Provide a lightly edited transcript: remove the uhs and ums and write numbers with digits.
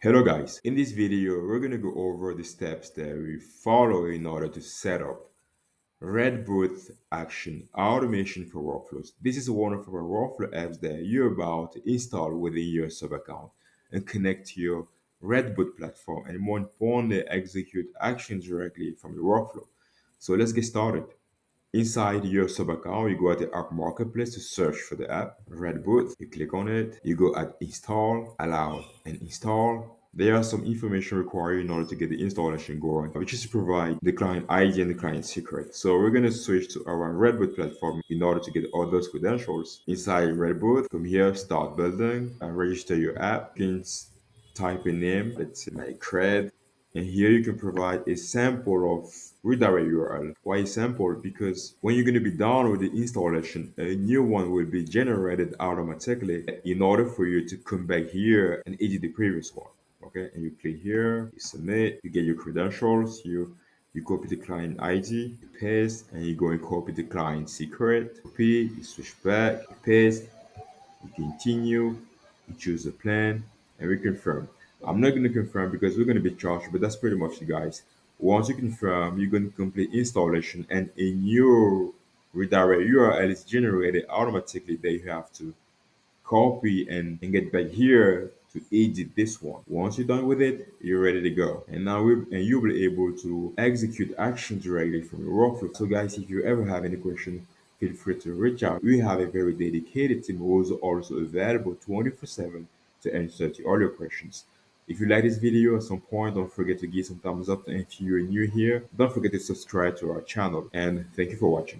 Hello guys, in this video we're going to go over the steps that we follow in order to set up Redboot Action Automation for Workflows. This is one of our workflow apps that you're about to install within your sub account and connect to your Redboot platform and more importantly execute actions directly from your workflow. So let's get started. Inside your sub account, you go at the app marketplace to search for the app, Redboot. You click on it, you go at install, allow, and install. There are some information required in order to get the installation going, which is to provide the client ID and the client secret. So we're going to switch to our Redboot platform in order to get all those credentials. Inside Redboot, come here, start building, register your app. You can type a name, let's say my cred, and here you can provide a sample of redirect URL. Why a sample? Because when you're going to be done with the installation, a new one will be generated automatically in order for you to come back here and edit the previous one. Okay, and you click here, you submit, you get your credentials, you copy the client ID, you paste, and you go and copy the client secret, copy, you switch back, you paste, you continue, you choose a plan, and we confirm. I'm not going to confirm because we're going to be charged, but that's pretty much it, guys. Once you confirm, you're going to complete installation, and a new redirect URL is generated automatically that you have to copy and get back here to edit this one. Once you're done with it, you're ready to go. And now you'll be able to execute actions directly from your workflow. So guys, if you ever have any question, feel free to reach out. We have a very dedicated team who is also available 24/7 to answer to all your questions. If you like this video at some point, don't forget to give some thumbs up. And if you're new here, don't forget to subscribe to our channel. And thank you for watching.